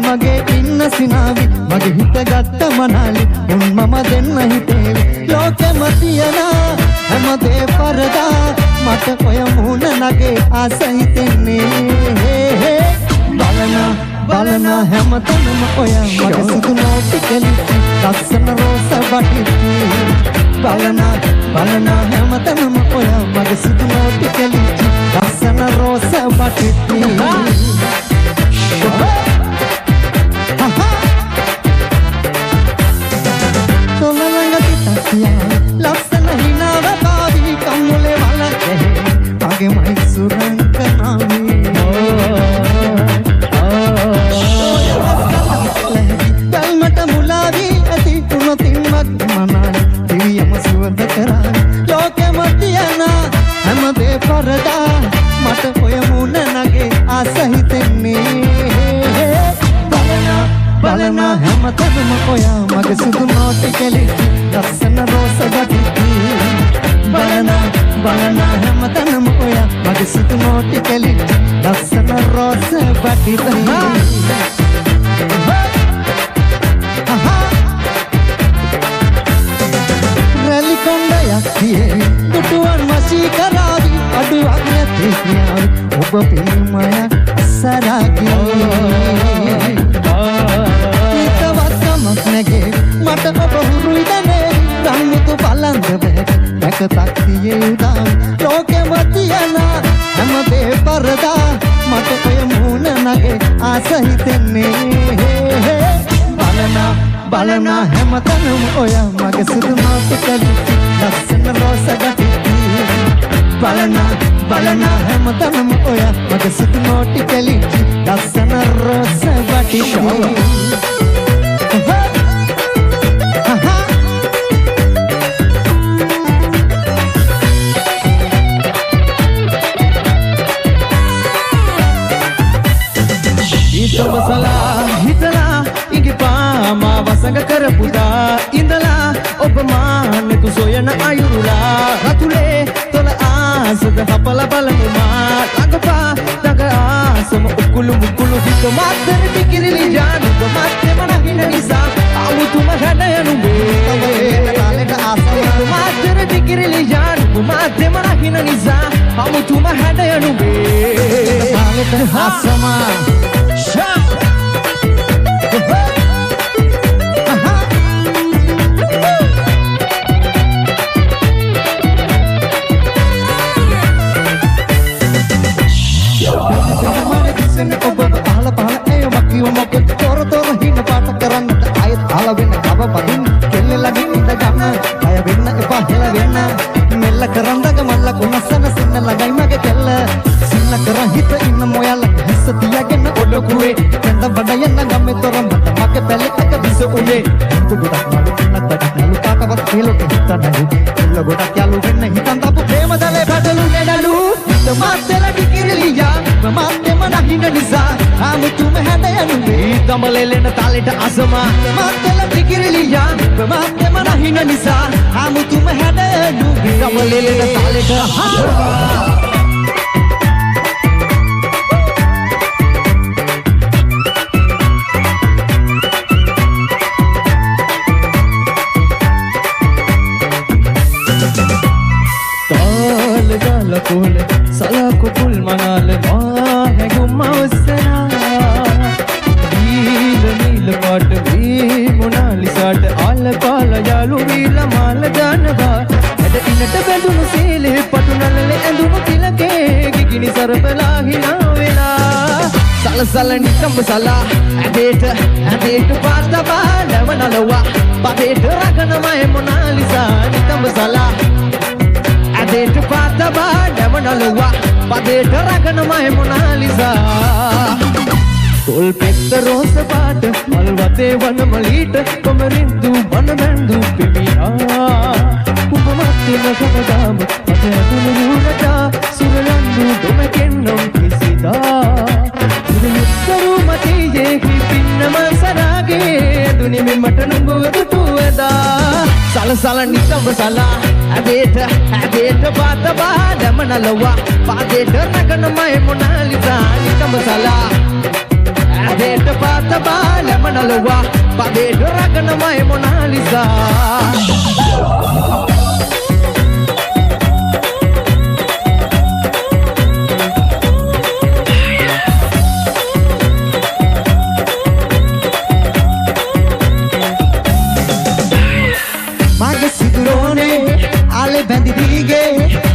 මගේ ඉන්න සිනාවි මගේ හිත ගත්ත මනාලි උන් මම දෙන්න හිතේවි ලෝකෙම තියන හැමදේ පරදා මට ඔය මුහුණ නගේ ආස හිතෙන්නේ බලන හැමතැනම ඔය මගේ සුදු නෝටි කෙලිච්ච ලස්සන රෝස බටිච්චි බලන හැමතැනම ඔය මගේ සුදු නෝටි කෙලිච්ච ලස්සන රෝස බටිච්චි ලස්සන හිනාව පාවි කම්මුලේ වලකේ මගේ මයිසුරන් කනාවි කල්මට මුලාවි ඇති තුනොතින් මක් මනාලි දිවියම සුවඳ කරා ලෝකෙම තියන හැමදේ පරදා මට ඔය මුණ නගේ ආස හිතෙන්නේ බලන හැමතැනම ඔය මගේ සුදු නෝටි කෙලිච්ච ලස්සන රෝස බටිච්චි බලන හැමතැනම ඔය මගේ සුදු නෝටි කෙලිච්ච ලස්සන රෝස බටිච්චි රැලි කොණ්ඩයක් තියේ දුටුවන් වශී කරාවි අඩුවක් නැති කියාවි ඔබ පිළිමය සරාගී මට ඔබ හුරුයි දනේ රන්මුතු බලන්ද බැක තක්තියේ උදා ලෝකෙම තියන හැමදේ පරදා මට ඔය මුණ නගේ ආස හිතෙන්නේ බලන හැමතැනම ඔය මගේ සුදු නෝටි කෙලිච්ච ලස්සන රෝස ගටිච්චි බලන හැමතැනම ඔය මගේ සුදු නෝටි කෙලිච්ච ලස්සන රෝස බටිච්චි මසලා හිතලා ඉඟිපා මා වසඟ කරපුදා ඉඳලා ඔබ මානෙතු සොයන අයුරුලා රතුලේ තොල ආසද හපල බලමු මා ළඟපා දඟ ආසම උකුළු මුකුළු හිත මාතර පිකිරිලි ජානු මාතෙම නගින නිසා අවුතුම හැඩයනුඹේ මාතර පිකිරිලි ජානු මාතෙම නගින නිසා අවුතුම හැඩයනුඹේ ආසමා ඔබ පහල ඒ මක්කිව මොකද තොර හින පාට කරන්නට ආයෙත් අහල වෙන කව පදින් කෙල්ල ළඟින් ඉඳ ගන්න අය වෙන්න එපා හෙල වෙන්න මෙල්ල කරන්දග මල්ල කොනසන සින්න ළඟයි මගේ කෙල්ල සින්න කර හිත ඉන්න මොයල හිස්ස තියාගෙන ඔඩකුවේ කඳ බඩ යන්න ගම්මේ තොරම් බත මගේ පැලේ එක විස උනේ හිත ගොඩක් නලු කින්නත් බඩ නලු කාටවත් හේලොක හිත නලු කෙල්ල ගොඩක් යලු වෙන්න හිතන් දාපු ප්‍රේම දලේ බඩලු නෙඩලු මාතෙල කිකිරිලියා මාතෙම නගින නිසා ආමුතුම හැඩයනුඹේ දඹලෙලෙන තාලෙට අසමා මාතෙල කිකිරිලියා මාතෙම නගින නිසා ආමුතුම හැඩයනුඹේ දඹලෙලෙන තාලෙට අසමා කුල සලකු කුල් මනාල මා හැගුම් අවසනා නීල පාට වී මොනාලිසාට ආල පාල යාලු වීල මාල දානවා ඇද ඉනට බැඳුණු සීලේ පටුනලලේ ඇඳුණු තිලකේ ගිගිනි සරපලා හිනා වෙලා සලසල නිකම්බ සලා ඇදේට පාතබා නැවනලවා පදේට රකනමයි මොනාලිසා නිකම්බ සලා ඇදේට පාතබා නැවනලවා පදේට රකනමයි මොනාලිසා තොල් පෙත්ත රෝස පාට මල් වතේ වන මලීට කොමරින්දු වන බැන්දු පිමියා කුඹ මත්තින කමදාම මත ඇතුළු රුණටා සුරලන්දු දොමකෙන්නම් කිසිදා සුරයුත්තරු මතියේ කිපින්නම සරාගේ දුනිමි මට නුඹව දුටුවදා සලසල නිතඹ සලා ඇදේට පාතබා නැමනලවා පාදේට රකනමයි මොනාලිසා නිතඹ සලා ඇදේට පාතබා නලවා පදේට රගනමයි මොනාලිසා මගේ සිදුරෝනේ ආලේ බැඳි දීගේ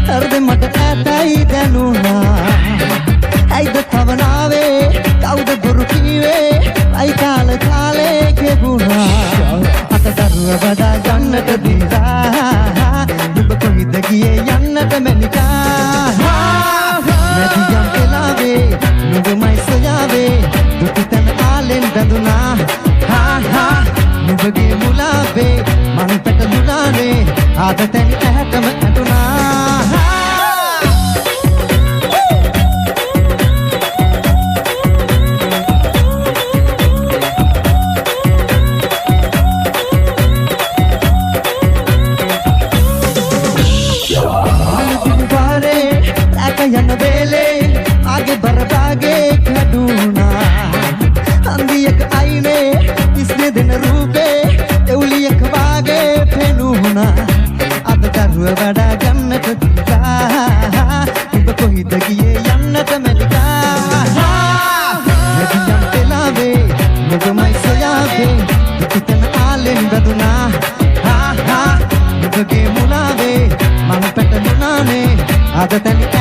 හෘද මට ඇතයි දැනුණා ඇයිද තවනාවේ කවුද බොරු කීවේ අයි කාලේ ගෙවුණා අත දරුව බදා ගන්නට දීලා නුඹ කොහිද ගියේ යන්නට මැනිකා නැදියම් වෙලාවේ නුඹමයි සොයාවේ දුක තන ආලෙන් බැඳුණා නුඹගේ මුලාවේ මං පැටලුණානේ ආද තැනි ඇහැටම ඇටුණා යන වේලේ ආගේ බරබාගේ කඩුණා අන්දියක අයිනේ ඉස්නේ දෙන රූපේ එවුලියක වාගේ පෙනුණා අද දරුව වඩා ගන්නට දිලා ඔබ කොහිද ගියේ යන්නට මැලිකා නැදියම් වෙලාවේ නුඹමයි සොයාවේ දුකිතන ආලෙන් බැඳුණා ඔබගේ මුලාවේ මං පැටලුණානේ අද තැනි